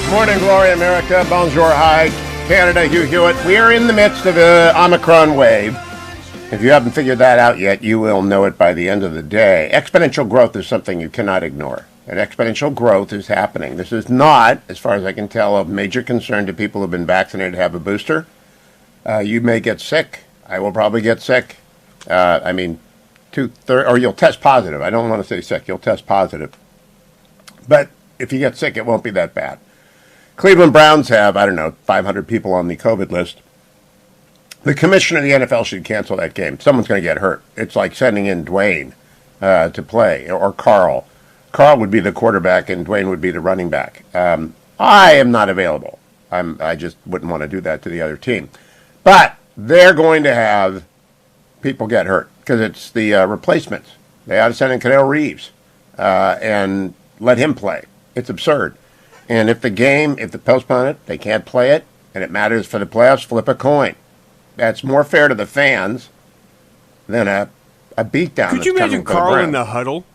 Morning glory, America. Bonjour, hi, Canada, Hugh Hewitt. We are in the midst of an Omicron wave. If you haven't figured that out yet, you will know it by the end of the day. Exponential growth is something you cannot ignore. And exponential growth is happening. This is not, as far as I can tell, of major concern to people who have been vaccinated to have a booster. You may get sick. I will probably get sick. Or you'll test positive. I don't want to say sick. You'll test positive. But if you get sick, it won't be that bad. Cleveland Browns have, 500 people on the COVID list. The commissioner of the NFL should cancel that game. Someone's going to get hurt. It's like sending in Dwayne to play, or Carl. Carl would be the quarterback, and Dwayne would be the running back. I am not available. I just wouldn't want to do that to the other team. But they're going to have people get hurt because it's the replacements. They ought to send in Canelo Reeves and let him play. It's absurd. And if they postpone it, they can't play it, and it matters for the playoffs, flip a coin. That's more fair to the fans than a beatdown. Could you imagine Carl in the huddle?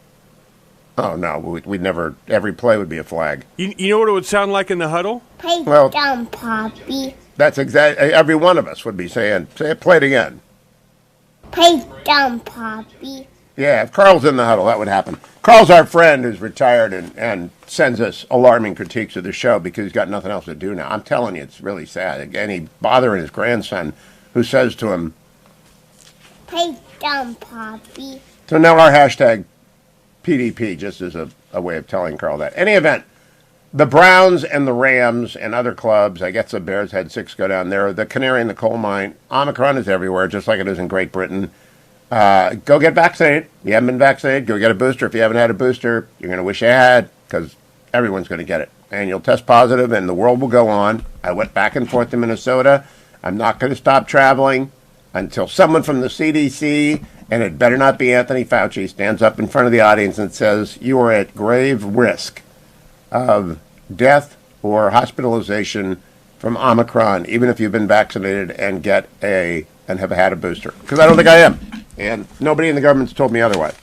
Oh, no, we'd never, every play would be a flag. You know what it would sound like in the huddle? Play down, Poppy. That's exactly, every one of us would be saying, play it again. Play down, Poppy. Yeah, if Carl's in the huddle, that would happen. Carl's our friend who's retired and sends us alarming critiques of the show because he's got nothing else to do now. I'm telling you, it's really sad. Again, he's bothering his grandson who says to him, play down, Poppy. So now our hashtag PDP just is a way of telling Carl that. Any event, the Browns and the Rams and other clubs, I guess the Bears had 6 go down there, the canary in the coal mine, Omicron is everywhere, just like it is in Great Britain. Go get vaccinated. If you haven't been vaccinated, go get a booster. If you haven't had a booster, you're going to wish you had because everyone's going to get it. And you'll test positive and the world will go on. I went back and forth to Minnesota. I'm not going to stop traveling until someone from the CDC, and it better not be Anthony Fauci, stands up in front of the audience and says, you are at grave risk of death or hospitalization from Omicron, even if you've been vaccinated and have had a booster. Because I don't think I am. And nobody in the government's told me otherwise.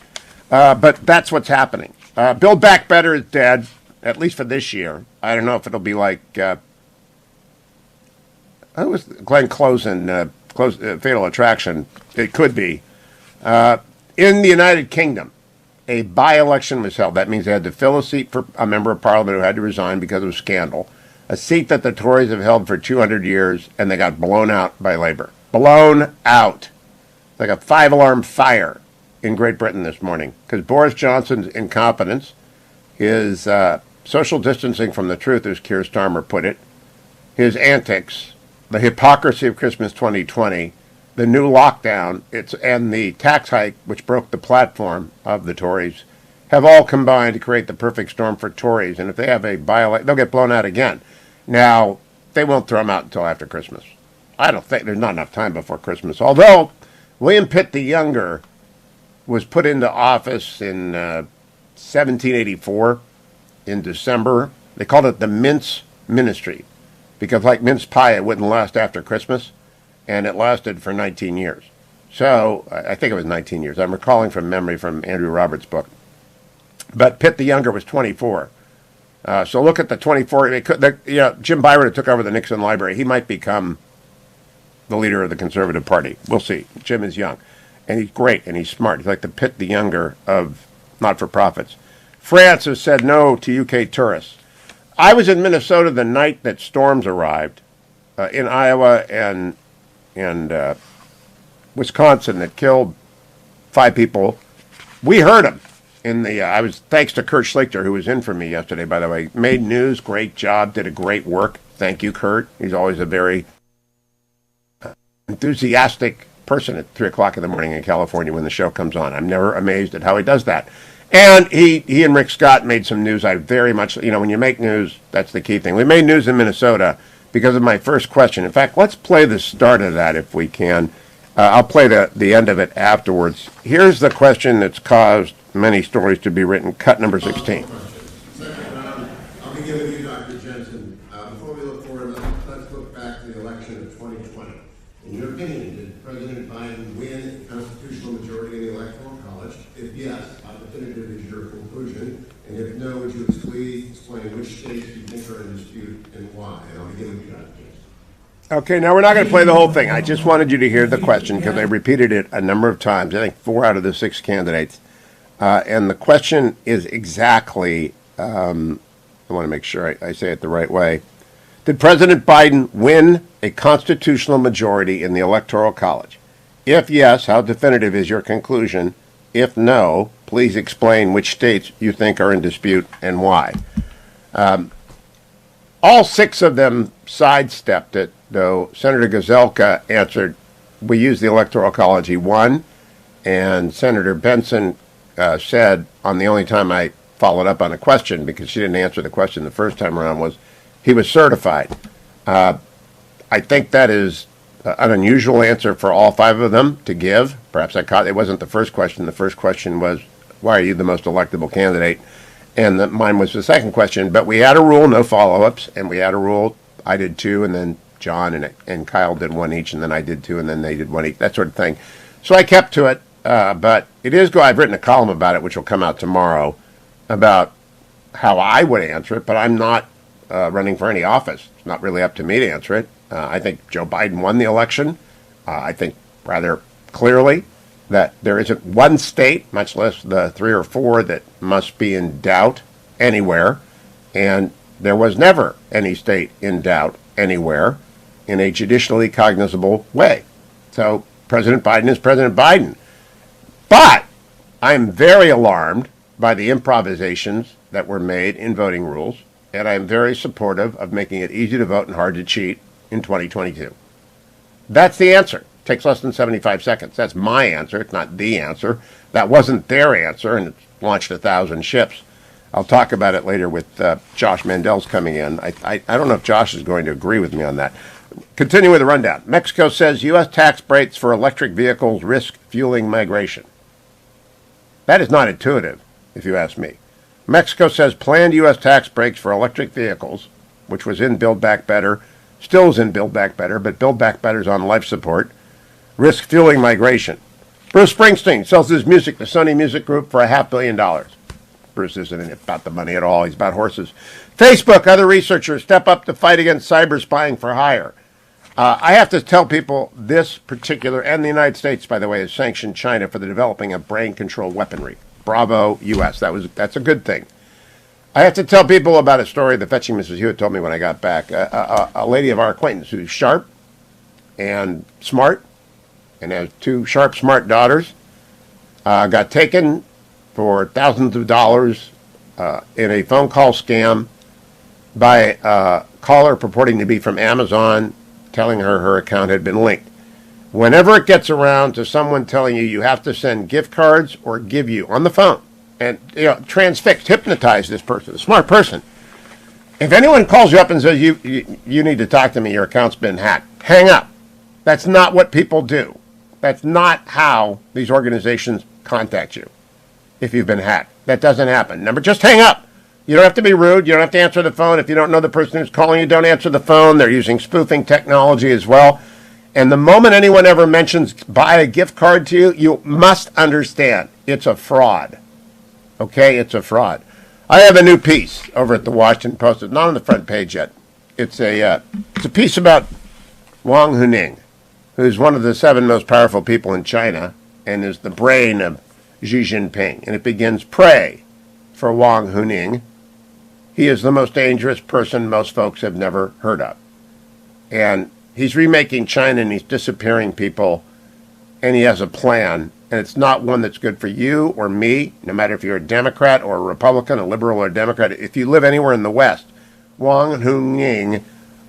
But that's what's happening. Build Back Better is dead, at least for this year. I don't know if it'll be like it was Glenn Close in Fatal Attraction. It could be. In the United Kingdom, a by-election was held. That means they had to fill a seat for a member of parliament who had to resign because of scandal. A seat that the Tories have held for 200 years, and they got blown out by Labour. Blown out. Like a 5-alarm fire in Great Britain this morning. Because Boris Johnson's incompetence, his social distancing from the truth, as Keir Starmer put it, his antics, the hypocrisy of Christmas 2020, the new lockdown, and the tax hike, which broke the platform of the Tories, have all combined to create the perfect storm for Tories. And if they have a by-election, they'll get blown out again. Now, they won't throw them out until after Christmas. I don't think there's not enough time before Christmas. Although William Pitt the Younger was put into office in 1784 in December. They called it the Mince Ministry because, like mince pie, it wouldn't last after Christmas, and it lasted for 19 years. So I think it was 19 years. I'm recalling from memory from Andrew Roberts' book. But Pitt the Younger was 24. So look at the 24. Jim Byron took over the Nixon Library. He might become the leader of the Conservative Party. We'll see. Jim is young. And he's great, and he's smart. He's like the Pitt the Younger of not-for-profits. France has said no to UK tourists. I was in Minnesota the night that storms arrived, in Iowa and Wisconsin that killed 5 people. We heard them. Thanks to Kurt Schlichter, who was in for me yesterday, by the way. Made news, great job, did a great work. Thank you, Kurt. He's always a very enthusiastic person at 3 o'clock in the morning in California when the show comes on. I'm never amazed at how he does that. And he and Rick Scott made some news. I very much, when you make news, that's the key thing. We made news in Minnesota because of my first question. In fact, let's play the start of that if we can. I'll play the end of it afterwards. Here's the question that's caused many stories to be written. Cut number 16. I'll begin with you, Dr. Jensen. Before we look forward, let's look back to the election of 2020. In your opinion, did President Biden win a constitutional majority in the Electoral College? If yes, how definitive is your conclusion? And if no, would you please explain which states you think are in dispute and why? And I'll begin with you, Dr. Jensen. Okay, now we're not going to play the whole thing. I just wanted you to hear the question because I repeated it a number of times. I think 4 out of the 6 candidates. And the question is exactly, I want to make sure I say it the right way. Did President Biden win a constitutional majority in the Electoral College? If yes, how definitive is your conclusion? If no, please explain which states you think are in dispute and why. All 6 of them sidestepped it, though Senator Gazelka answered, we used the Electoral College, he won, and Senator Benson said, on the only time I followed up on a question, because she didn't answer the question the first time around, was he was certified. I think that is an unusual answer for all 5 of them to give. Perhaps it wasn't the first question. The first question was, why are you the most electable candidate? And mine was the second question. But we had a rule, no follow-ups, and we had a rule, I did 2, and then John and Kyle did 1 each, and then I did 2, and then they did 1 each, that sort of thing. So I kept to it, but it is I've written a column about it, which will come out tomorrow, about how I would answer it, but I'm not running for any office. It's not really up to me to answer it. I think Joe Biden won the election. I think rather clearly that there isn't one state, much less the 3 or 4, that must be in doubt anywhere. And there was never any state in doubt anywhere in a judicially cognizable way. So President Biden is President Biden. But I'm very alarmed by the improvisations that were made in voting rules, and I'm very supportive of making it easy to vote and hard to cheat in 2022. That's the answer. It takes less than 75 seconds. That's my answer. It's not the answer. That wasn't their answer, and it's launched 1,000 ships. I'll talk about it later with Josh Mandel's coming in. I don't know if Josh is going to agree with me on that. Continuing with the rundown. Mexico says U.S. tax breaks for electric vehicles risk fueling migration. That is not intuitive, if you ask me. Mexico says planned U.S. tax breaks for electric vehicles, which was in Build Back Better, still is in Build Back Better, but Build Back Better is on life support, risk fueling migration. Bruce Springsteen sells his music to Sony Music Group for $500 million. Bruce isn't about the money at all. He's about horses. Facebook, other researchers step up to fight against cyber spying for hire. I have to tell people this particular, and the United States, by the way, has sanctioned China for the developing of brain control weaponry. Bravo, U.S. That's a good thing. I have to tell people about a story that fetching Mrs. Hewitt told me when I got back. A lady of our acquaintance who's sharp and smart and has 2 sharp, smart daughters got taken for thousands of dollars in a phone call scam by a caller purporting to be from Amazon, telling her account had been linked. Whenever it gets around to someone telling you have to send gift cards or give you on the phone, and transfixed, hypnotize this person, a smart person. If anyone calls you up and says, you need to talk to me, your account's been hacked, hang up. That's not what people do. That's not how these organizations contact you if you've been hacked. That doesn't happen. Just hang up. You don't have to be rude. You don't have to answer the phone. If you don't know the person who's calling you, don't answer the phone. They're using spoofing technology as well. And the moment anyone ever mentions buy a gift card to you, you must understand it's a fraud. Okay, it's a fraud. I have a new piece over at the Washington Post. It's not on the front page yet. It's a piece about Wang Huning, who's one of the 7 most powerful people in China and is the brain of Xi Jinping. And it begins, pray for Wang Huning. He is the most dangerous person most folks have never heard of. And he's remaking China and he's disappearing people and he has a plan. And it's not one that's good for you or me, no matter if you're a Democrat or a Republican, a liberal or a Democrat. If you live anywhere in the West, Wang Huning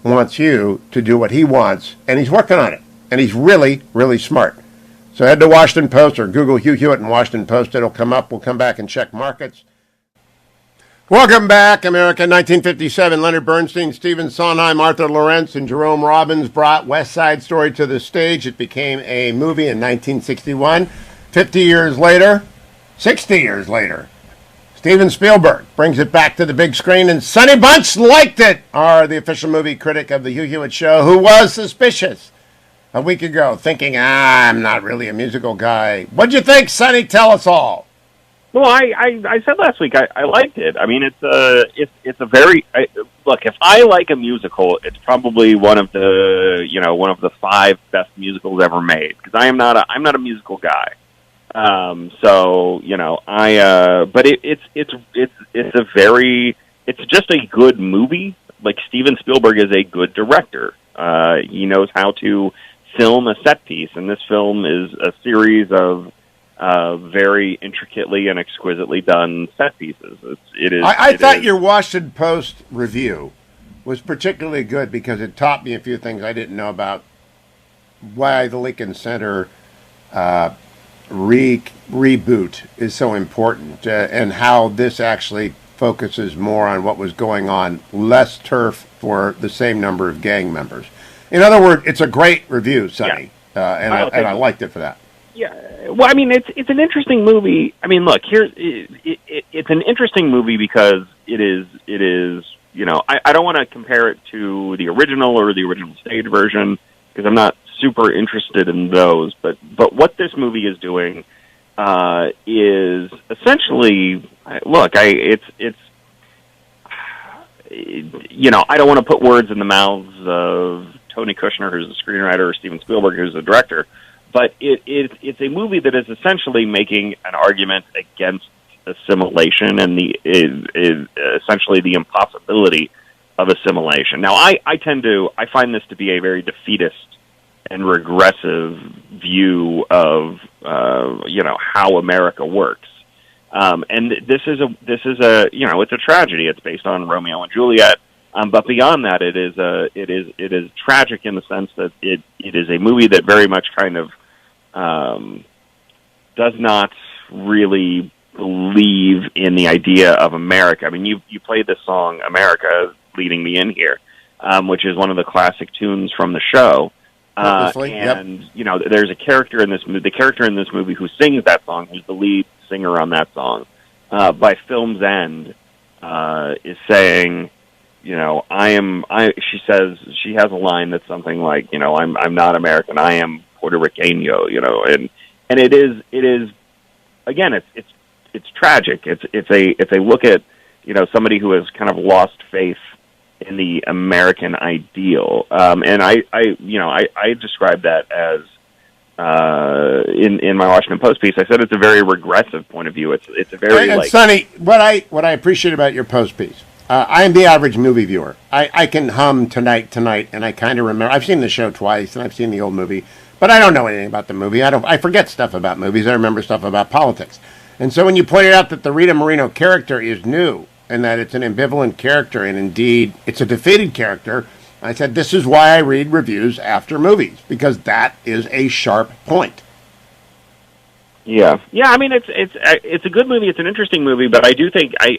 wants you to do what he wants, and he's working on it. And he's really, really smart. So head to Washington Post or Google Hugh Hewitt and Washington Post. It'll come up. We'll come back and check markets. Welcome back, America. 1957, Leonard Bernstein, Stephen Sondheim, Arthur Lawrence, and Jerome Robbins brought West Side Story to the stage. It became a movie in 1961. 50 years later, 60 years later, Steven Spielberg brings it back to the big screen, and Sonny Bunch liked it, the official movie critic of the Hugh Hewitt Show, who was suspicious a week ago, thinking, I'm not really a musical guy. What'd you think, Sonny? Tell us all. Well, I said last week I liked it. I mean, it's a very look. If I like a musical, it's probably one of the 5 best musicals ever made, because I'm not a musical guy. So but it's just a good movie. Like, Steven Spielberg is a good director. He knows how to film a set piece, and this film is a series of very intricately and exquisitely done set pieces. I thought your Washington Post review was particularly good because it taught me a few things I didn't know about why the Lincoln Center reboot is so important, and how this actually focuses more on what was going on, less turf for the same number of gang members. In other words, it's a great review, Sonny, and I liked it for that. Yeah, well, I mean, it's an interesting movie. I mean, look, it's an interesting movie because it is. I don't want to compare it to the original or the original stage version, because I'm not super interested in those. But what this movie is doing is essentially, look, it's I don't want to put words in the mouths of Tony Kushner, who's the screenwriter, or Steven Spielberg, who's the director. But it's a movie that is essentially making an argument against assimilation and essentially the impossibility of assimilation. Now, I find this to be a very defeatist and regressive view of how America works. And this is it's a tragedy. It's based on Romeo and Juliet. But beyond that, it is tragic in the sense that it is a movie that very much kind of does not really believe in the idea of America. I mean, you played this song "America" leading me in here, which is one of the classic tunes from the show. And there's a character in this movie. The character in this movie who sings that song, who's the lead singer on that song, by film's end, is saying, she says, she has a line that's something like, I'm not American, I am Puerto Riqueño, and it is again, it's tragic. It's a look at, somebody who has kind of lost faith in the American ideal. And I described that as, in my Washington Post piece, I said it's a very regressive point of view. It's a very, and Sonny, what I appreciate about your Post piece, I am the average movie viewer. I can hum Tonight, and I kind of remember. I've seen the show twice, and I've seen the old movie, but I don't know anything about the movie. I forget stuff about movies. I remember stuff about politics. And so when you pointed out that the Rita Moreno character is new, and that it's an ambivalent character, and indeed it's a defeated character, I said, this is why I read reviews after movies, because that is a sharp point. Yeah. I mean, it's a good movie. It's an interesting movie, but I do think I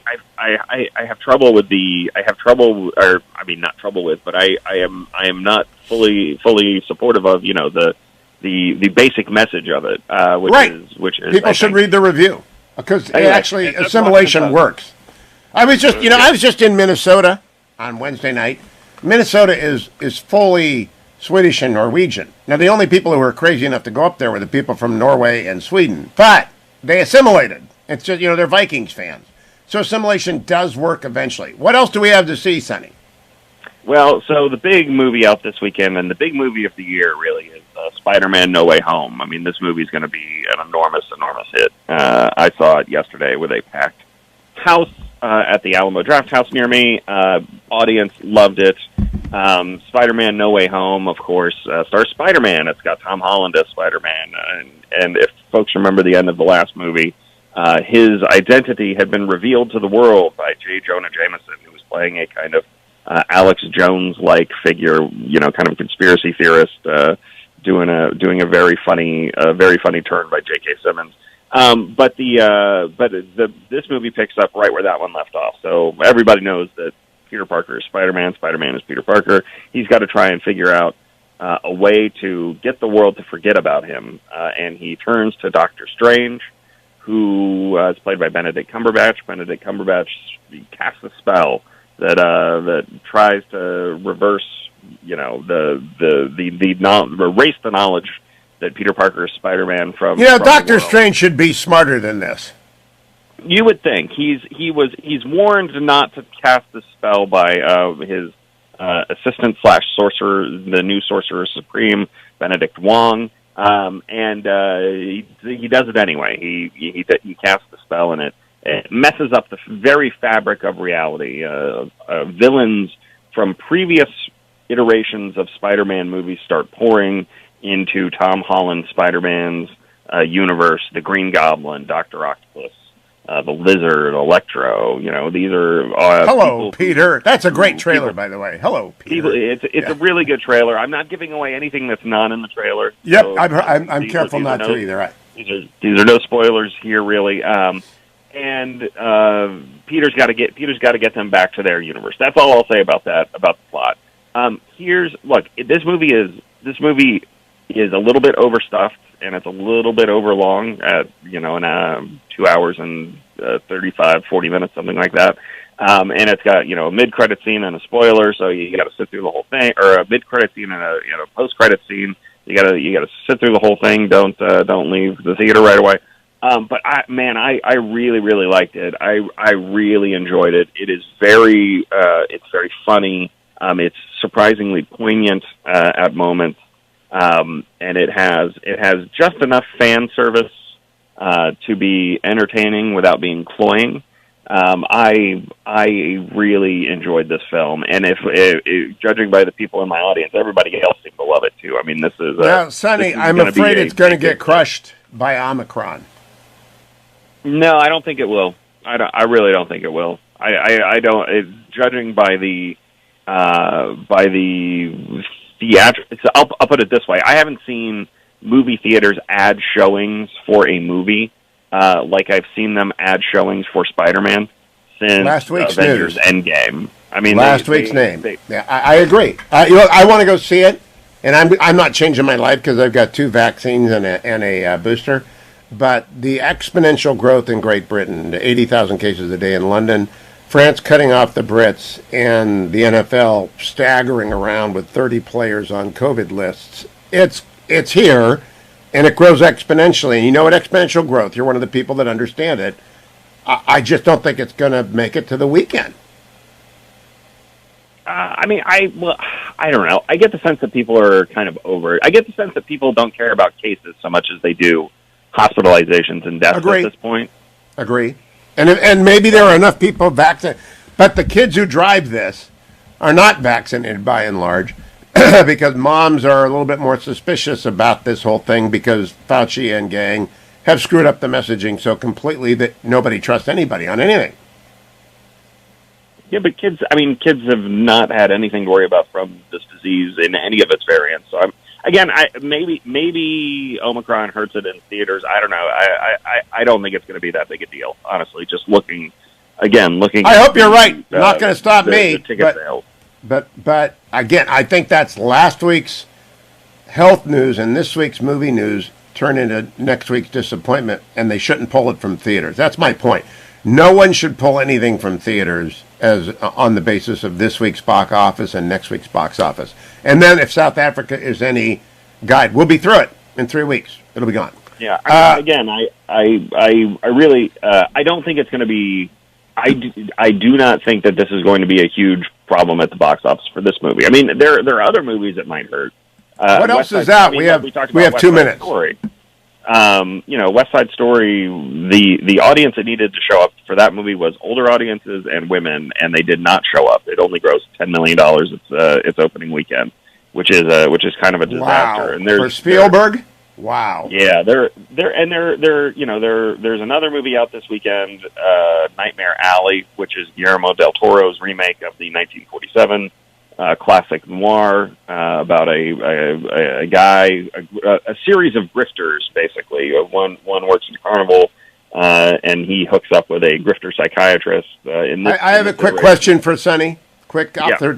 have trouble with not trouble with, but I am not fully supportive of the basic message of it, which is people should read the review, because actually assimilation works. I was just in Minnesota on Wednesday night. Minnesota is fully Swedish and Norwegian. Now, the only people who were crazy enough to go up there were the people from Norway and Sweden. But they assimilated. It's just, they're Vikings fans. So assimilation does work eventually. What else do we have to see, Sonny? Well, so the big movie out this weekend, and the big movie of the year, really, is Spider-Man No Way Home. I mean, this movie's going to be an enormous hit. I saw it yesterday with a packed house at the Alamo Drafthouse near me. Audience loved it. Spider-Man No Way Home, of course, stars Spider-Man. It's got Tom Holland as Spider-Man. And if folks remember the end of the last movie, his identity had been revealed to the world by J. Jonah Jameson, who was playing a kind of Alex Jones-like figure, kind of a conspiracy theorist, doing a very funny turn by J.K. Simmons. But this movie picks up right where that one left off. So everybody knows that Peter Parker is Spider-Man. Spider-Man is Peter Parker. He's got to try and figure out a way to get the world to forget about him. And he turns to Doctor Strange, who is played by Benedict Cumberbatch. Benedict Cumberbatch casts a spell that tries to reverse, erase the knowledge that Peter Parker is Spider-Man from. Doctor Strange should be smarter than this. You would think he's warned not to cast the spell by his assistant / sorcerer, the new sorcerer supreme, Benedict Wong, and he does it anyway. He casts the spell, and it messes up the very fabric of reality. Villains from previous iterations of Spider-Man movies start pouring into Tom Holland Spider-Man's universe. The Green Goblin, Dr. Octopus, the Lizard, Electro. These are hello, Peter. That's a great trailer, by the way. Hello, Peter. It's a really good trailer. I'm not giving away anything that's not in the trailer. Yep, so I'm careful not to either. Right. These are no spoilers here, really. And Peter's got to get them back to their universe. That's all I'll say about that, about the plot. This movie is a little bit overstuffed, and it's a little bit overlong at, in 2 hours and 35, 40 minutes, something like that. And it's got, a mid-credit scene and a spoiler, so you got to sit through the whole thing, or a mid-credit scene and a post-credit scene. You got to sit through the whole thing. Don't leave the theater right away. But I really, really liked it. I really enjoyed it. It is it's very funny. It's surprisingly poignant at moments. And it has just enough fan service to be entertaining without being cloying. I really enjoyed this film, and if judging by the people in my audience, everybody else seemed to love it too. I mean, this is Sonny. I'm afraid it's going to get crushed by Omicron. No, I don't think it will. I really don't think it will. I don't. Judging by the theatrical, I'll put it this way: I haven't seen movie theaters add showings for a movie like I've seen them add showings for Spider-Man since last week's Avengers news. Endgame. I mean, last week's name. Yeah, I agree. I want to go see it, and I'm not changing my life because I've got 2 vaccines and a booster. But the exponential growth in Great Britain, the 80,000 cases a day in London, France cutting off the Brits, and the NFL staggering around with 30 players on COVID lists. It's here, and it grows exponentially. And you know what exponential growth? You're one of the people that understand it. I just don't think it's going to make it to the weekend. I don't know. I get the sense that people are kind of over it. I get the sense that people don't care about cases so much as they do hospitalizations and deaths at this point. Agree. And maybe there are enough people vaccinated. But the kids who drive this are not vaccinated by and large because moms are a little bit more suspicious about this whole thing because Fauci and gang have screwed up the messaging so completely that nobody trusts anybody on anything. Yeah, but kids have not had anything to worry about from this disease in any of its variants. So maybe Omicron hurts it in theaters. I don't know. I don't think it's going to be that big a deal, honestly. Just looking. I hope you're right. Not going to stop me. The ticket sales. But again, I think that's last week's health news and this week's movie news turn into next week's disappointment, and they shouldn't pull it from theaters. That's my point. No one should pull anything from theaters as on the basis of this week's box office and next week's box office. And then if South Africa is any guide, we'll be through it in 3 weeks. It'll be gone. Yeah. I really I don't think it's going to be. I do not think that this is going to be a huge problem at the box office for this movie. I mean, there are other movies that might hurt. What else is out? We have 2 minutes. Story. West Side Story, the audience that needed to show up for that movie was older audiences and women, and they did not show up. It only grossed $10 million its opening weekend, which is kind of a disaster. Wow. And there's for Spielberg. Wow. Yeah, there's another movie out this weekend, Nightmare Alley, which is Guillermo del Toro's remake of the 1947 classic noir about a guy, a series of grifters, basically. One works in Carnival, and he hooks up with a grifter psychiatrist. I have a quick question for Sonny. Yeah.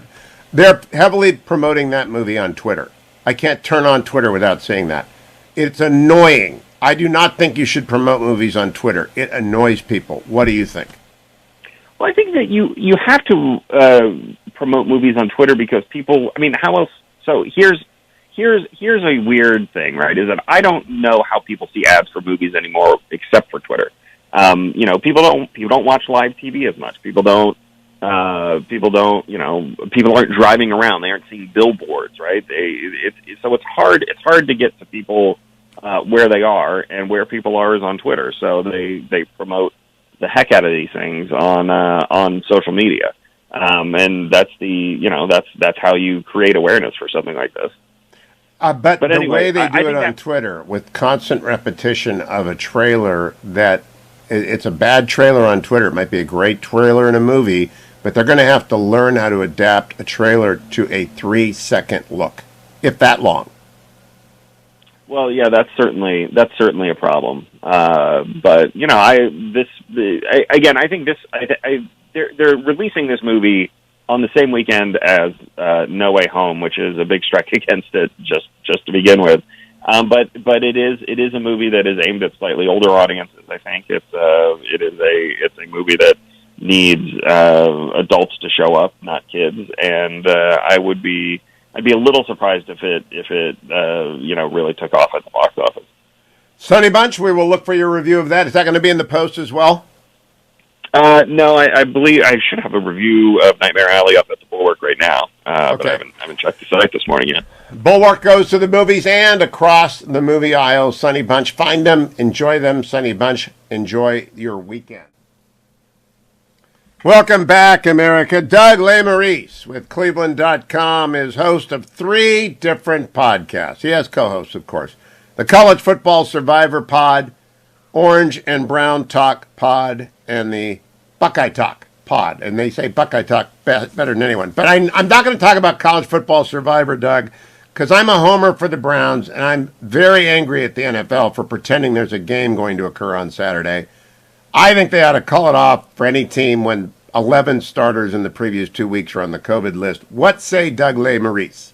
They're heavily promoting that movie on Twitter. I can't turn on Twitter without seeing that. It's annoying. I do not think you should promote movies on Twitter. It annoys people. What do you think? Well, I think that you have to promote movies on Twitter because people. I mean, how else? So here's a weird thing, right? Is that I don't know how people see ads for movies anymore except for Twitter. People don't watch live TV as much. People aren't driving around. They aren't seeing billboards, right? So it's hard to get to people where they are, and where people are is on Twitter. So they promote the heck out of these things on social media. And that's that's how you create awareness for something like this. But the anyway, way they do it on Twitter, with constant repetition of a trailer, that it's a bad trailer on Twitter. It might be a great trailer in a movie, but they're going to have to learn how to adapt a trailer to a 3-second look, if that long. Well, yeah, that's certainly a problem. But I think they're releasing this movie on the same weekend as No Way Home, which is a big strike against it just to begin with. But it is a movie that is aimed at slightly older audiences. I think it's a movie that needs adults to show up, not kids. And I'd be a little surprised if it really took off at the box office. Sonny Bunch, we will look for your review of that. Is that going to be in the Post as well? No, I believe I should have a review of Nightmare Alley up at the Bulwark right now, but I haven't checked the site this morning yet. Bulwark goes to the movies and across the movie aisles. Sonny Bunch, find them, enjoy them. Sonny Bunch, enjoy your weekend. Welcome back, America. Doug Lemerises with Cleveland.com is host of 3 different podcasts. He has co-hosts, of course. The College Football Survivor Pod, Orange and Brown Talk Pod, and the Buckeye Talk Pod. And they say Buckeye Talk better than anyone. But I'm not going to talk about College Football Survivor, Doug, because I'm a homer for the Browns, and I'm very angry at the NFL for pretending there's a game going to occur on Saturday. I think they ought to call it off for any team when 11 starters in the previous 2 weeks are on the COVID list. What say Doug Lemerises?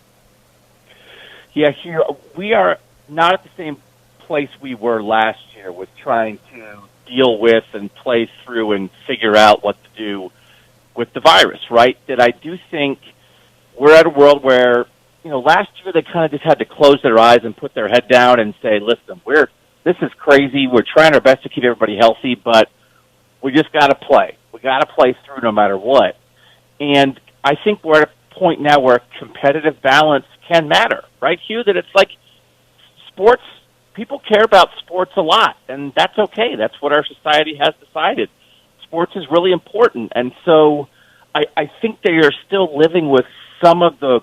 Yeah, here we are not at the same place we were last year with trying to deal with and play through and figure out what to do with the virus, right? That I do think we're at a world where, last year they kind of just had to close their eyes and put their head down and say, listen, this is crazy. We're trying our best to keep everybody healthy, but we just got to play. We got to play through no matter what. And I think we're at a point now where competitive balance can matter, right, Hugh? That it's like sports, people care about sports a lot, and that's okay. That's what our society has decided. Sports is really important. And so I think they are still living with some of the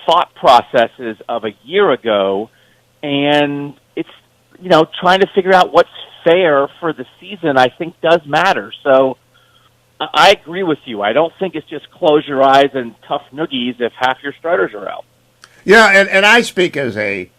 thought processes of a year ago, and it's, trying to figure out what's fair for the season, I think does matter. So I agree with you. I don't think it's just close your eyes and tough noogies if half your starters are out. Yeah, and I speak as a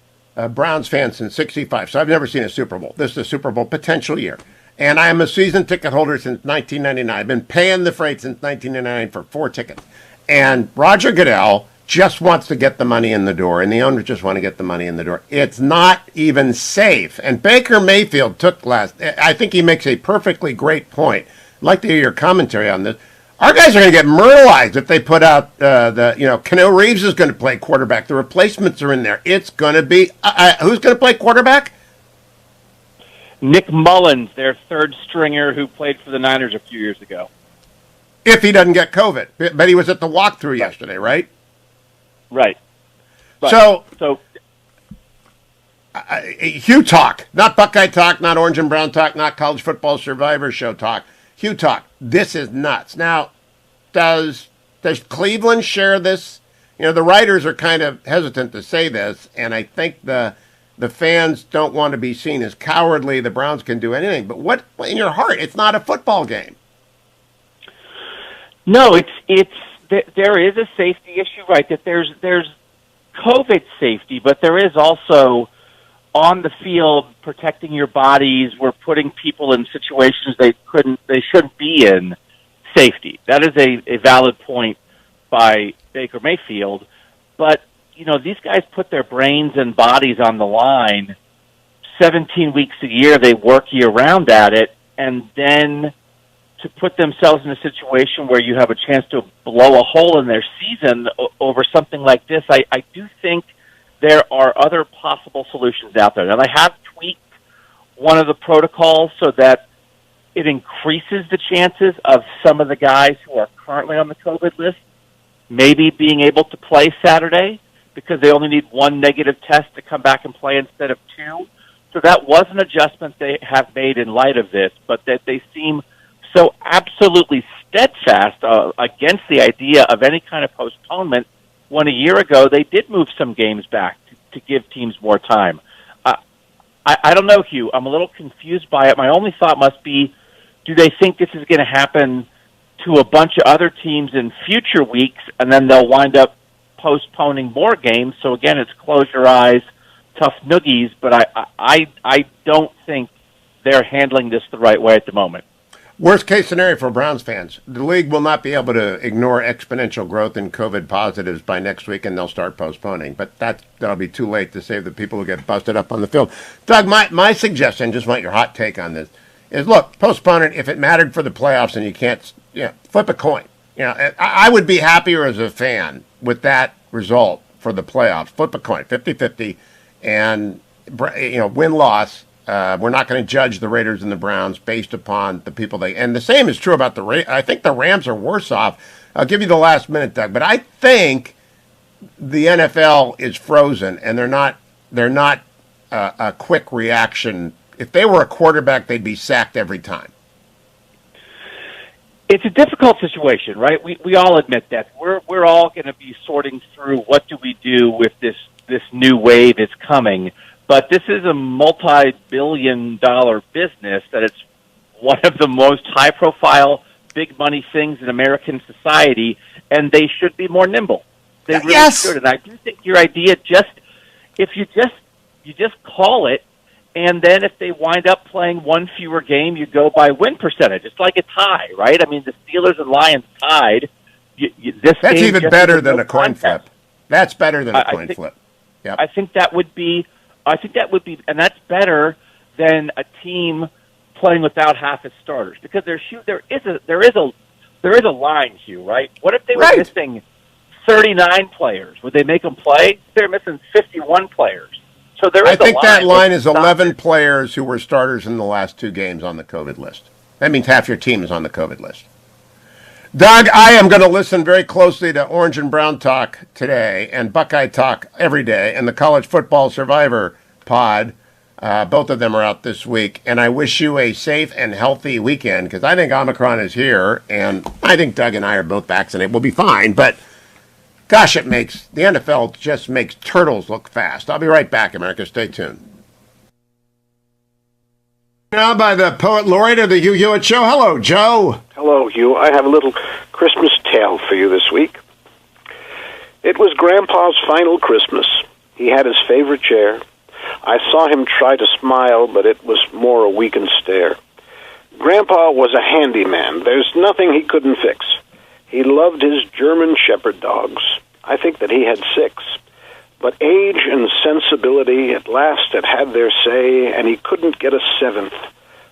Browns fan since '65, so I've never seen a Super Bowl. This is a Super Bowl potential year. And I am a season ticket holder since 1999. I've been paying the freight since 1999 for 4 tickets. And Roger Goodell just wants to get the money in the door, and the owners just want to get the money in the door. It's not even safe. And Baker Mayfield I think he makes a perfectly great point. I'd like to hear your commentary on this. Our guys are going to get myrtleized if they put out Cano Reeves is going to play quarterback. The replacements are in there. It's going to be, who's going to play quarterback? Nick Mullins, their third stringer who played for the Niners a few years ago. If he doesn't get COVID. But he was at the walkthrough yesterday, right? Right. So Hugh talk, not Buckeye talk, not Orange and Brown talk, not College Football Survivor Show talk. Hugh talk. This is nuts. Now, does Cleveland share this? The writers are kind of hesitant to say this, and I think the fans don't want to be seen as cowardly. The Browns can do anything, but what in your heart? It's not a football game. No, there is a safety issue, right? That there's COVID safety, but there is also on the field protecting your bodies. We're putting people in situations they shouldn't be in. Safety. That is a valid point by Baker Mayfield, but these guys put their brains and bodies on the line. 17 weeks a year, they work year-round at it, and then to put themselves in a situation where you have a chance to blow a hole in their season over something like this, I do think there are other possible solutions out there. Now, they have tweaked one of the protocols so that it increases the chances of some of the guys who are currently on the COVID list maybe being able to play Saturday because they only need one negative test to come back and play instead of two. So that was an adjustment they have made in light of this, but that they seem so absolutely steadfast against the idea of any kind of postponement when a year ago they did move some games back to give teams more time. I don't know, Hugh. I'm a little confused by it. My only thought must be, do they think this is going to happen to a bunch of other teams in future weeks, and then they'll wind up postponing more games? So again, it's close your eyes, tough noogies, but I don't think they're handling this the right way at the moment. Worst case scenario for Browns fans, the league will not be able to ignore exponential growth in COVID positives by next week, and they'll start postponing. But that'll be too late to save the people who get busted up on the field. Doug, my suggestion, just want your hot take on this, is look, postpone it if it mattered for the playoffs and you can't, flip a coin. I would be happier as a fan with that result for the playoffs. Flip a coin, 50-50, and win-loss. We're not going to judge the Raiders and the Browns based upon the people and the same is true about I think the Rams are worse off. I'll give you the last minute, Doug, but I think the NFL is frozen, and they're not a quick reaction. If they were a quarterback, they'd be sacked every time. It's a difficult situation, right? We all admit that. We're all going to be sorting through what do we do with this new wave that's coming. But this is a multi-billion-dollar business that it's one of the most high-profile, big-money things in American society, and they should be more nimble. They really should. And I do think your idea if you just call it, and then if they wind up playing one fewer game, you go by win percentage. It's like a tie, right? I mean, the Steelers and Lions tied. That's even better than a coin flip. That's better than a coin flip. Yep. I think that would be, and that's better than a team playing without half its starters, because there is a line, Hugh, right? What if they were missing 39 players? Would they make them play? They're missing 51 players. So I think that line is 11 players who were starters in the last two games on the COVID list. That means half your team is on the COVID list. Doug, I am going to listen very closely to Orange and Brown Talk today and Buckeye Talk every day and the College Football Survivor pod. Both of them are out this week. And I wish you a safe and healthy weekend, because I think Omicron is here, and I think Doug and I are both vaccinated. We'll be fine, but gosh, the NFL just makes turtles look fast. I'll be right back, America. Stay tuned. Now by the poet laureate of the Hugh Hewitt Show. Hello, Joe. Hello, Hugh. I have a little Christmas tale for you this week. It was Grandpa's final Christmas. He had his favorite chair. I saw him try to smile, but it was more a weakened stare. Grandpa was a handyman. There's nothing he couldn't fix. He loved his German Shepherd dogs. I think that he had 6. But age and sensibility at last had their say, and he couldn't get a 7th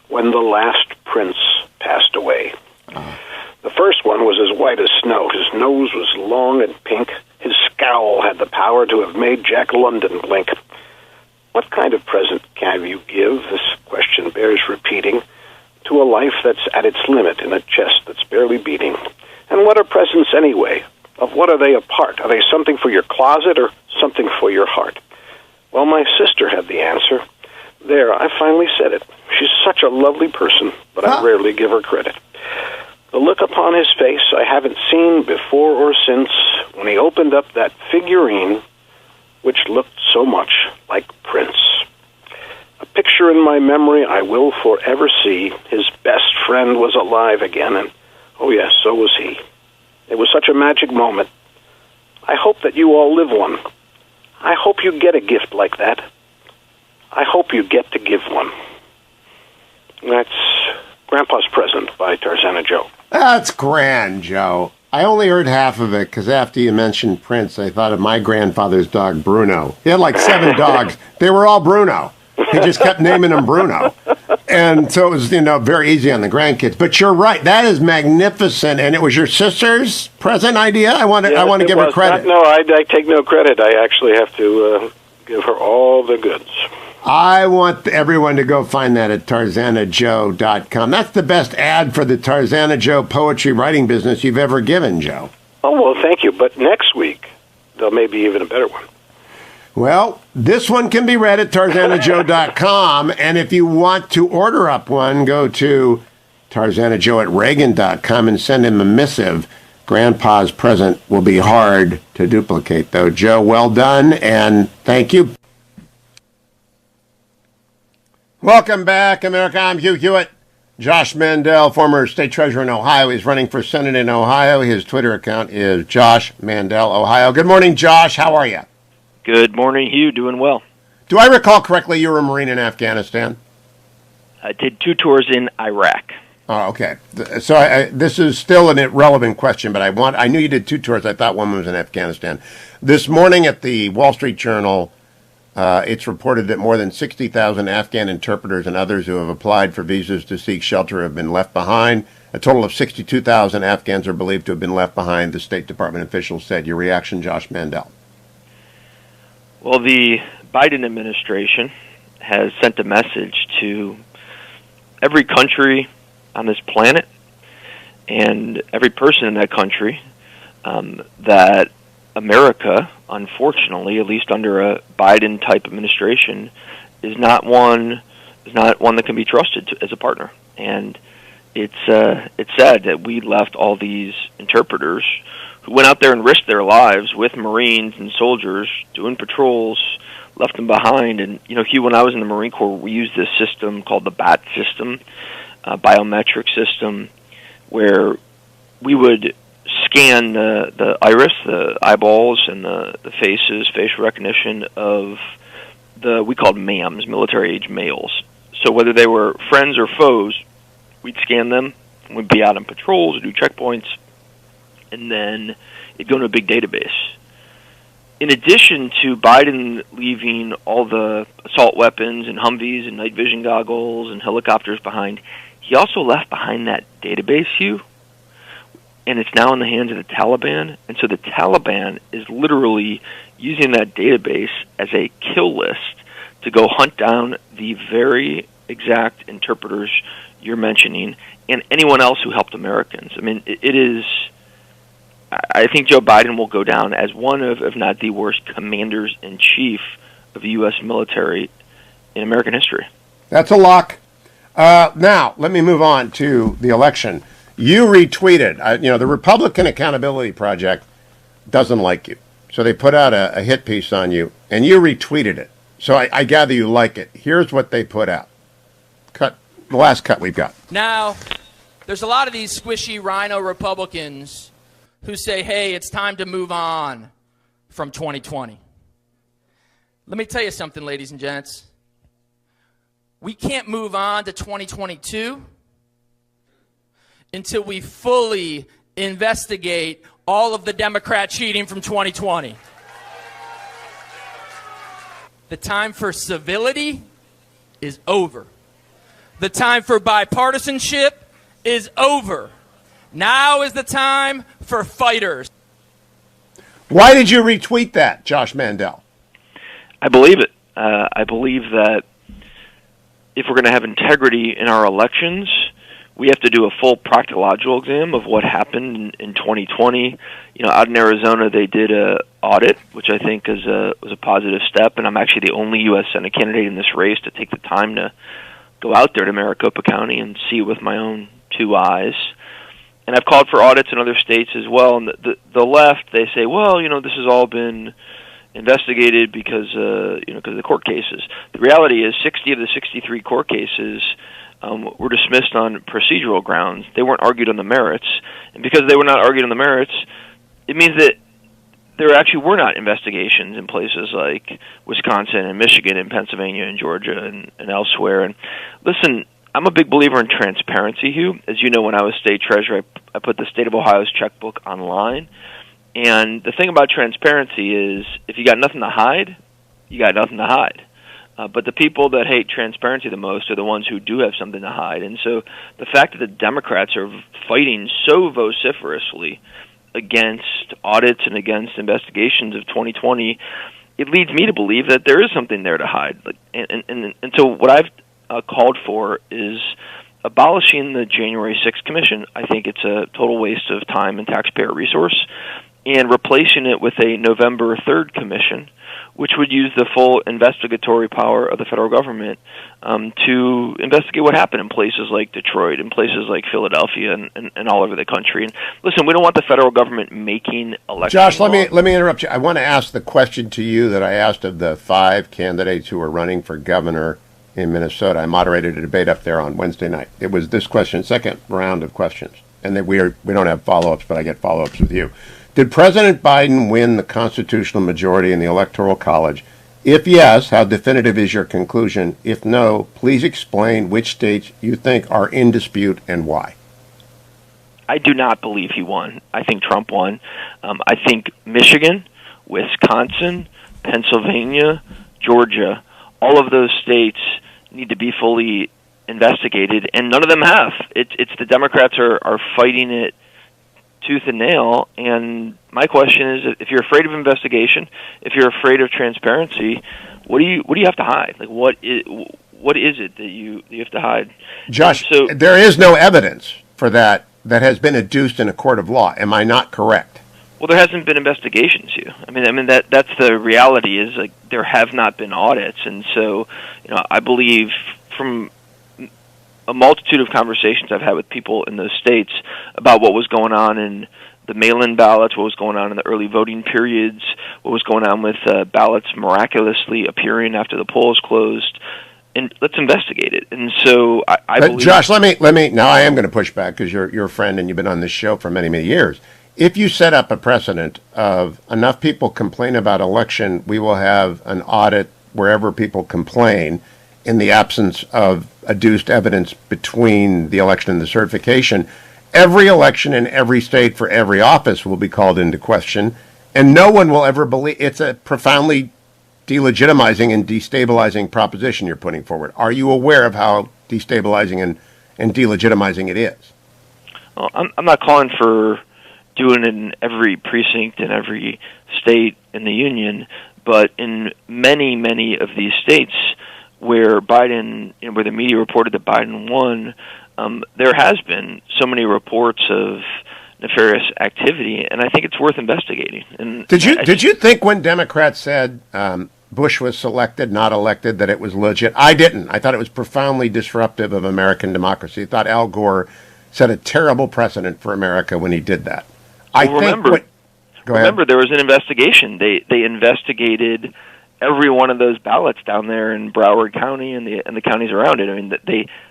when the last prince passed away. The first one was as white as snow. His nose was long and pink. His scowl had the power to have made Jack London blink. What kind of present can you give, this question bears repeating, to a life that's at its limit in a chest that's barely beating? And what are presents anyway? Of what are they a part? Are they something for your closet or something for your heart? Well, my sister had the answer. There, I finally said it. She's such a lovely person, but I rarely give her credit. The look upon his face I haven't seen before or since when he opened up that figurine which looked so much like Prince. A picture in my memory I will forever see. His best friend was alive again, and oh yes, so was he. It was such a magic moment. I hope that you all live one. I hope you get a gift like that. I hope you get to give one. That's Grandpa's Present by Tarzana Joe. That's grand, Joe. I only heard half of it because after you mentioned Prince, I thought of my grandfather's dog, Bruno. He had like 7 dogs. They were all Bruno. He just kept naming them Bruno. And so it was, very easy on the grandkids. But you're right. That is magnificent. And it was your sister's present idea? I want to give her credit. I take no credit. I actually have to give her all the goods. I want everyone to go find that at TarzanaJoe.com. That's the best ad for the Tarzana Joe poetry writing business you've ever given, Joe. Oh, well, thank you. But next week, there may be even a better one. Well, this one can be read at TarzanaJoe.com, and if you want to order up one, go to TarzanaJoe@Reagan.com and send him a missive. Grandpa's present will be hard to duplicate, though. Joe, well done, and thank you. Welcome back, America. I'm Hugh Hewitt. Josh Mandel, former state treasurer in Ohio, is running for Senate in Ohio. His Twitter account is Josh Mandel, Ohio. Good morning, Josh. How are you? Good morning, Hugh. Doing well. Do I recall correctly you were a Marine in Afghanistan? I did 2 tours in Iraq. Oh, okay. So this is still an irrelevant question, but I knew you did 2 tours. I thought one was in Afghanistan. This morning at the Wall Street Journal, it's reported that more than 60,000 Afghan interpreters and others who have applied for visas to seek shelter have been left behind. A total of 62,000 Afghans are believed to have been left behind, the State Department officials said. Your reaction, Josh Mandel? Well, the Biden administration has sent a message to every country on this planet and every person in that country that America, unfortunately, at least under a Biden-type administration, is not one that can be trusted as a partner. And it's sad that we left all these interpreters who went out there and risked their lives with Marines and soldiers doing patrols, left them behind. And, Hugh, when I was in the Marine Corps, we used this system called the BAT system, biometric system, where we would scan the iris, the eyeballs, and the faces, facial recognition of we called MAMs, military-age males. So whether they were friends or foes, we'd scan them, and we'd be out on patrols or do checkpoints, and then it'd go into a big database. In addition to Biden leaving all the assault weapons and Humvees and night vision goggles and helicopters behind, he also left behind that database, Hugh, and it's now in the hands of the Taliban. And so the Taliban is literally using that database as a kill list to go hunt down the very exact interpreters you're mentioning and anyone else who helped Americans. I mean, it is... I think Joe Biden will go down as one of, if not the worst, commanders-in-chief of the U.S. military in American history. That's a lock. Now, let me move on to the election. You retweeted, the Republican Accountability Project doesn't like you. So they put out a hit piece on you, and you retweeted it. So I gather you like it. Here's what they put out. The last cut we've got. Now, there's a lot of these squishy rhino Republicans who say, hey, it's time to move on from 2020. Let me tell you something, ladies and gents. We can't move on to 2022 until we fully investigate all of the Democrat cheating from 2020. The time for civility is over. The time for bipartisanship is over. Now is the time for fighters. Why did you retweet that, Josh Mandel? I believe it. I believe that if we're going to have integrity in our elections, we have to do a full proctological exam of what happened in 2020. Out in Arizona, they did a audit, which I think was a positive step, and I'm actually the only U.S. Senate candidate in this race to take the time to go out there to Maricopa County and see it with my own 2 eyes. And I've called for audits in other states as well. And the left, they say, well, this has all been investigated because of the court cases. The reality is 60 of the 63 court cases were dismissed on procedural grounds. They weren't argued on the merits. And because they were not argued on the merits, it means that there actually were not investigations in places like Wisconsin and Michigan and Pennsylvania and Georgia and elsewhere. And listen, I'm a big believer in transparency, Hugh. As you know, when I was state treasurer, I put the state of Ohio's checkbook online. And the thing about transparency is if you got nothing to hide, you got nothing to hide. But the people that hate transparency the most are the ones who do have something to hide. And so the fact that the Democrats are fighting so vociferously against audits and against investigations of 2020 it leads me to believe that there is something there to hide. Like, and so what I've called for is abolishing the January 6th Commission. I think it's a total waste of time and taxpayer resource, and replacing it with a November 3rd Commission, which would use the full investigatory power of the federal government to investigate what happened in places like Detroit, in places like Philadelphia, and all over the country. And listen, we don't want the federal government making elections. Josh, let me interrupt you. I want to ask the question to you that I asked of the 5 candidates who are running for governor in Minnesota. I moderated a debate up there on Wednesday night. It was this question, second round of questions, and that we don't have follow-ups, but I get follow-ups with you. Did President Biden win the constitutional majority in the Electoral College? If yes, how definitive is your conclusion? If no, please explain which states you think are in dispute and why. I do not believe he won. I think Trump won. I think Michigan, Wisconsin, Pennsylvania, Georgia, all of those states need to be fully investigated, and none of them have. It's the Democrats are fighting it tooth and nail, and my question is, if you're afraid of investigation, if you're afraid of transparency, what do you have to hide? Like, what is it that you have to hide? Josh, so there is no evidence for that has been adduced in a court of law. Am I not correct? Well, there hasn't been investigations, Hugh. I mean that's the reality, is like there have not been audits, and so I believe from a multitude of conversations I've had with people in those states about what was going on in the mail-in ballots, what was going on in the early voting periods, what was going on with ballots miraculously appearing after the polls closed, and let's investigate it. And so I believe... Josh, let me. Now I am going to push back because you're a friend and you've been on this show for many, many years. If you set up a precedent of enough people complain about election, we will have an audit wherever people complain in the absence of adduced evidence between the election and the certification, every election in every state for every office will be called into question, and no one will ever believe. It's a profoundly delegitimizing and destabilizing proposition you're putting forward. Are you aware of how destabilizing and delegitimizing it is? Well, I'm not calling for doing it in every precinct in every state in the union, but in many, many of these states where Biden, where the media reported that Biden won, there has been so many reports of nefarious activity, and I think it's worth investigating. And did you think when Democrats said Bush was selected, not elected, that it was legit? I didn't. I thought it was profoundly disruptive of American democracy. I thought Al Gore set a terrible precedent for America when he did that. Remember, there was an investigation. They investigated every one of those ballots down there in Broward County and the counties around it. I mean,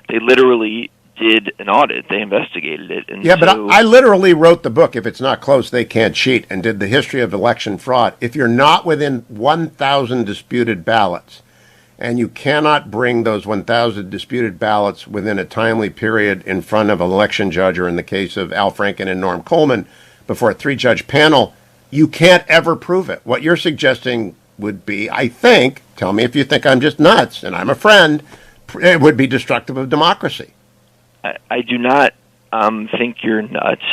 they literally did an audit. They investigated it. And but I literally wrote the book, If It's Not Close, They Can't Cheat, and did the history of election fraud. If you're not within 1,000 disputed ballots, and you cannot bring those 1,000 disputed ballots within a timely period in front of an election judge, or in the case of Al Franken and Norm Coleman, before a 3-judge panel, you can't ever prove it. What you're suggesting would be, I think, tell me if you think I'm just nuts, and I'm a friend, it would be destructive of democracy. I do not think you're nuts,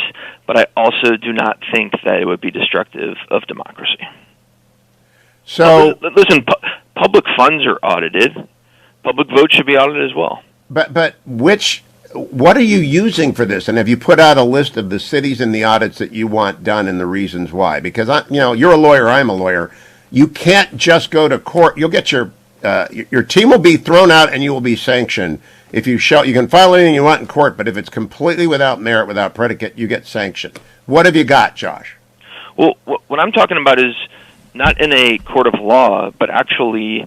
but I also do not think that it would be destructive of democracy. So, listen, public funds are audited. Public votes should be audited as well. But what are you using for this? And have you put out a list of the cities and the audits that you want done and the reasons why? Because you're a lawyer, I'm a lawyer. You can't just go to court. You'll get your team will be thrown out and you will be sanctioned. If you can file anything you want in court, but if it's completely without merit, without predicate, you get sanctioned. What have you got, Josh? Well, what I'm talking about is not in a court of law, but actually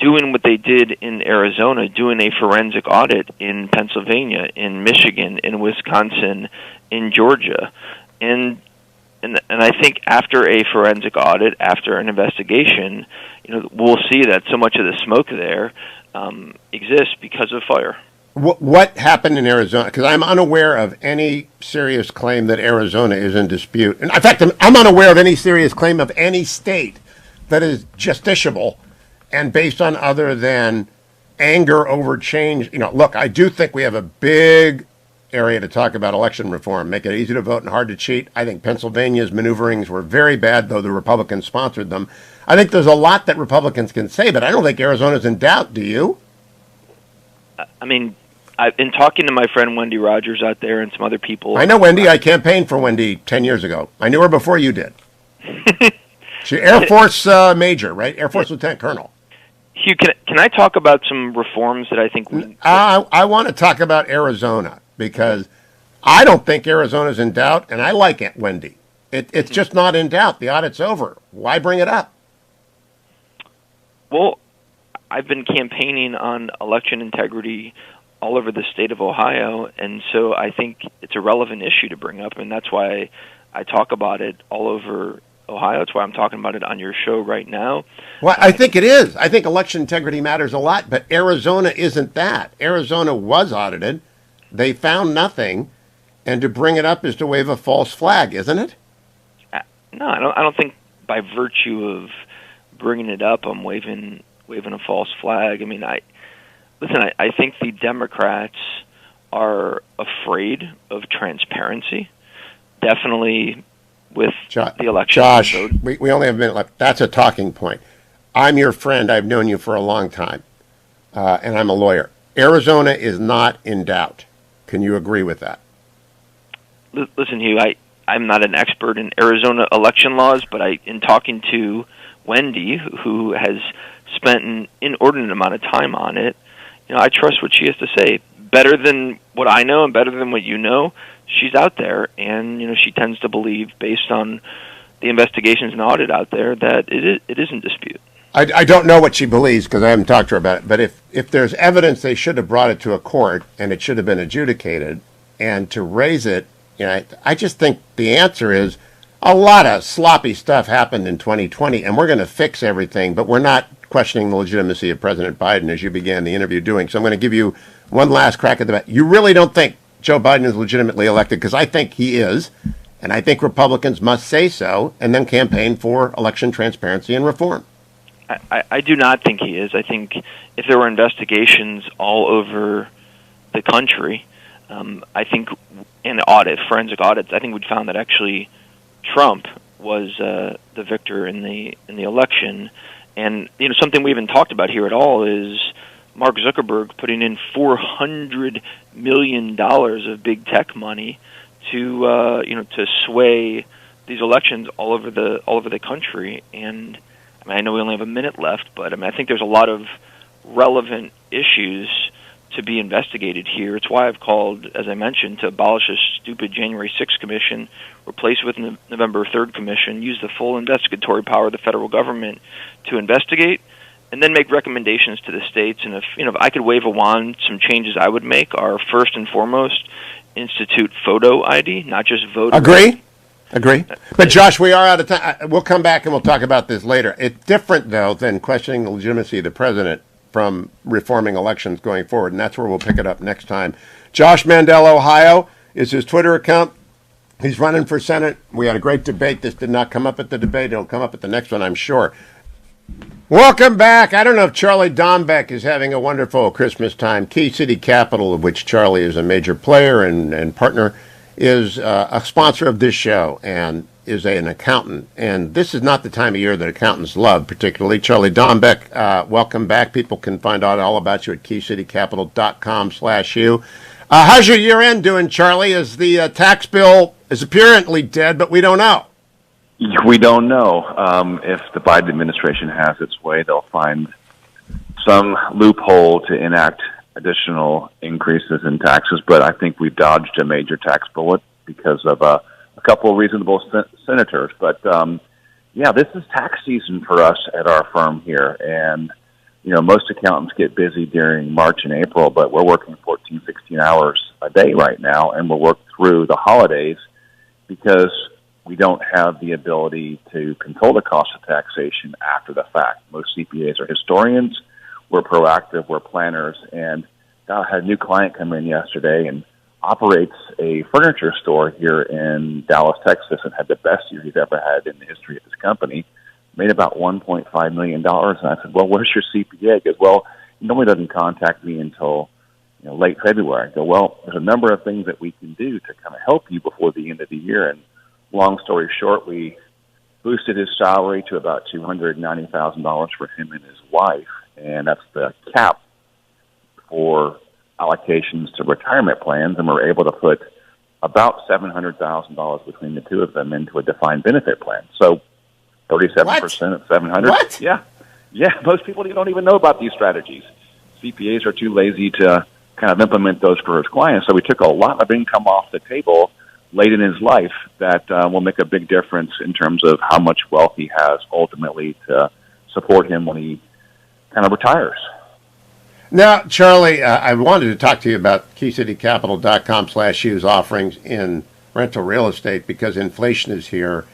doing what they did in Arizona, doing a forensic audit in Pennsylvania, in Michigan, in Wisconsin, in Georgia. And I think after a forensic audit, after an investigation, we'll see that so much of the smoke there exists because of fire. What happened in Arizona? Because I'm unaware of any serious claim that Arizona is in dispute. In fact, I'm unaware of any serious claim of any state that is justiciable and based on other than anger over change. Look, I do think we have a big area to talk about election reform. Make it easy to vote and hard to cheat. I think Pennsylvania's maneuverings were very bad, though the Republicans sponsored them. I think there's a lot that Republicans can say, but I don't think Arizona's in doubt. Do you? I mean, I've been talking to my friend Wendy Rogers out there and some other people. I know Wendy. I campaigned for Wendy 10 years ago. I knew her before you did. She's Air Force major, right? Air Force Lieutenant Colonel. Hugh, can I talk about some reforms that I think we... I want to talk about Arizona because I don't think Arizona's in doubt, and I like it, Wendy. It's just not in doubt. The audit's over. Why bring it up? Well, I've been campaigning on election integrity all over the state of Ohio, and so I think it's a relevant issue to bring up, and that's why I talk about it all over Ohio. That's why I'm talking about it on your show right now. Well, I think it is. I think election integrity matters a lot, but Arizona isn't that. Arizona was audited. They found nothing, and to bring it up is to wave a false flag, isn't it? No, I don't think by virtue of bringing it up, I'm waving a false flag. I mean, I think the Democrats are afraid of transparency. Definitely with the election. Josh, we only have a minute left. That's a talking point. I'm your friend. I've known you for a long time, and I'm a lawyer. Arizona is not in doubt. Can you agree with that? Listen, Hugh, I'm not an expert in Arizona election laws, but in talking to Wendy, who has spent an inordinate amount of time on it, I trust what she has to say. Better than what I know and better than what you know, she's out there, and she tends to believe, based on the investigations and audit out there, that it is in dispute. I don't know what she believes because I haven't talked to her about it, but if there's evidence, they should have brought it to a court, and it should have been adjudicated, and to raise it, I just think the answer is a lot of sloppy stuff happened in 2020, and we're going to fix everything, but we're not questioning the legitimacy of President Biden, as you began the interview doing. So I'm going to give you one last crack at the bat. You really don't think Joe Biden is legitimately elected? Because I think he is, and I think Republicans must say so, and then campaign for election transparency and reform. I do not think he is. I think if there were investigations all over the country, I think, and forensic audits, I think we'd found that actually Trump was the victor in the election. And something we haven't talked about here at all is Mark Zuckerberg putting in $400 million of big tech money to sway these elections all over the country. And I know we only have a minute left, but I think there's a lot of relevant issues to be investigated here. It's why I've called, as I mentioned, to abolish this stupid January 6th commission, replace it with November 3rd commission, use the full investigatory power of the federal government to investigate, and then make recommendations to the states. And if I could wave a wand, some changes I would make are, first and foremost, institute photo ID, not just voter ID. Agree. But Josh, we are out of time. We'll come back and we'll talk about this later. It's different, though, than questioning the legitimacy of the president from reforming elections going forward, and that's where we'll pick it up next time. Josh Mandel, Ohio, is his Twitter account. He's running for Senate. We had a great debate. This did not come up at the debate. It'll come up at the next one, I'm sure. Welcome back. I don't know if Charlie Dombek is having a wonderful Christmas time. Key City Capital, of which Charlie is a major player and partner, is a sponsor of this show and is an accountant. And this is not the time of year that accountants love, particularly. Charlie Dombek, welcome back. People can find out all about you at keycitycapital.com/you. How's your year end doing, Charlie? Is the tax bill is apparently dead, but we don't know. We don't know. If the Biden administration has its way, they'll find some loophole to enact additional increases in taxes, but I think we've dodged a major tax bullet because of a couple of reasonable senators. But, this is tax season for us at our firm here, and, most accountants get busy during March and April, but we're working 14, 16 hours a day right now, and we'll work through the holidays because we don't have the ability to control the cost of taxation after the fact. Most CPAs are historians. We're proactive. We're planners. And I had a new client come in yesterday and operates a furniture store here in Dallas, Texas, and had the best year he's ever had in the history of his company. Made about $1.5 million. And I said, well, where's your CPA? He goes, well, he normally doesn't contact me until late February. I go, well, there's a number of things that we can do to kind of help you before the end of the year. And long story short, we boosted his salary to about $290,000 for him and his wife, and that's the cap for allocations to retirement plans, and we're able to put about $700,000 between the two of them into a defined benefit plan. So 37% of 700. What? Yeah. Most people don't even know about these strategies. CPAs are too lazy to kind of implement those for his clients. So we took a lot of income off the table late in his life that will make a big difference in terms of how much wealth he has ultimately to support him when he kind of retires. Now, Charlie, I wanted to talk to you about keycitycapital.com/Hugh's offerings in rental real estate because inflation is here.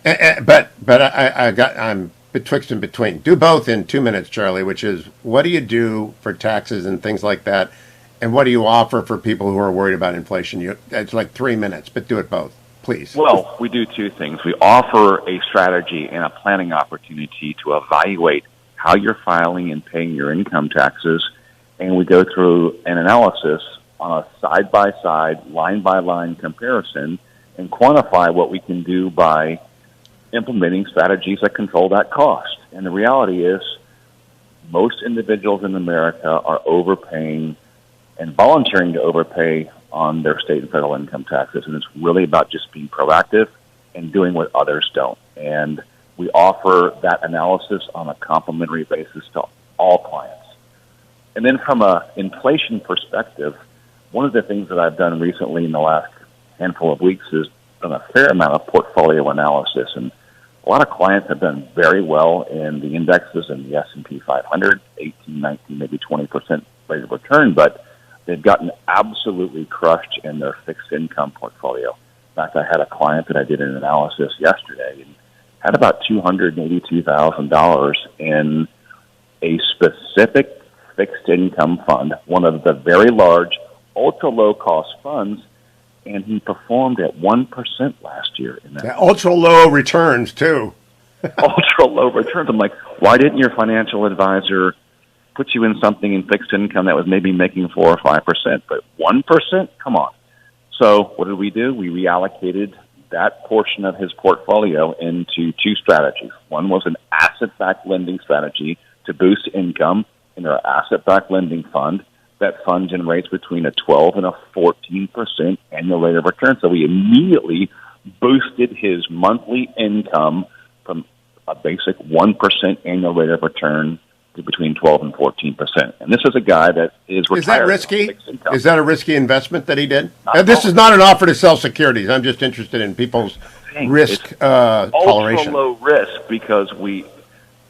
But I'm betwixt and between. Do both in 2 minutes, Charlie, which is what do you do for taxes and things like that? And what do you offer for people who are worried about inflation? It's like 3 minutes, but do it both, please. Well, we do two things. We offer a strategy and a planning opportunity to evaluate how you're filing and paying your income taxes, and we go through an analysis on a side-by-side, line-by-line comparison and quantify what we can do by implementing strategies that control that cost. And the reality is most individuals in America are overpaying and volunteering to overpay on their state and federal income taxes, and it's really about just being proactive and doing what others don't. And we offer that analysis on a complimentary basis to all clients. And then from an inflation perspective, one of the things that I've done recently in the last handful of weeks is done a fair amount of portfolio analysis. And a lot of clients have done very well in the indexes in the S&P 500, 18, 19, maybe 20% rate of return, but they've gotten absolutely crushed in their fixed income portfolio. In fact, I had a client that I did an analysis yesterday and had about $282,000 in a specific fixed income fund, one of the very large, ultra low cost funds, and he performed at 1% last year in that. Yeah, ultra low returns too. Ultra low returns. I'm like, why didn't your financial advisor put you in something in fixed income that was maybe making 4 or 5%, but 1%? Come on. So what did we do? We reallocated that portion of his portfolio into two strategies. One was an asset-backed lending strategy to boost income in our asset-backed lending fund. That fund generates between a 12 and a 14% annual rate of return. So we immediately boosted his monthly income from a basic 1% annual rate of return to between 12 and 14%. And this is a guy that is retired. Is that risky? Is that a risky investment that he did? This is all. not an offer to sell securities. I'm just interested in people's risk toleration. Ultra low risk because we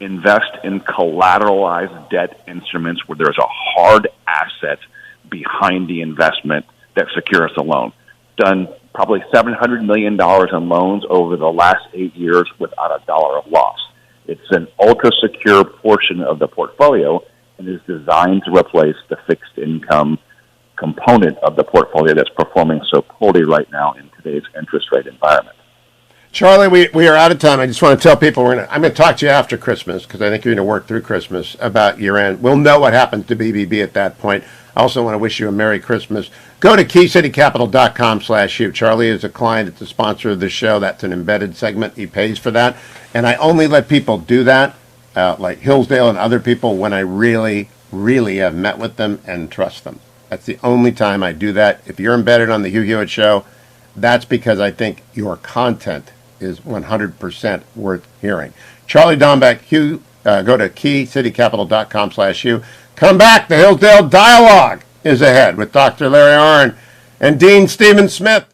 invest in collateralized debt instruments where there's a hard asset behind the investment that secures the loan. Done probably $700 million in loans over the last 8 years without a dollar of loss. It's an ultra-secure portion of the portfolio and is designed to replace the fixed income component of the portfolio that's performing so poorly right now in today's interest rate environment. Charlie, we are out of time. I just want to tell people I'm going to talk to you after Christmas because I think you're going to work through Christmas about year end. We'll know what happens to BBB at that point. I also want to wish you a Merry Christmas. Go to keycitycapital.com/Hugh. Charlie is a client. It's a sponsor of the show. That's an embedded segment. He pays for that. And I only let people do that, like Hillsdale and other people, when I really, really have met with them and trust them. That's the only time I do that. If you're embedded on the Hugh Hewitt Show, that's because I think your content is 100% worth hearing. Charlie Dombek, Hugh, go to keycitycapital.com/Hugh. Come back. The Hillsdale Dialogue is ahead with Dr. Larry Arnn and Dean Stephen Smith.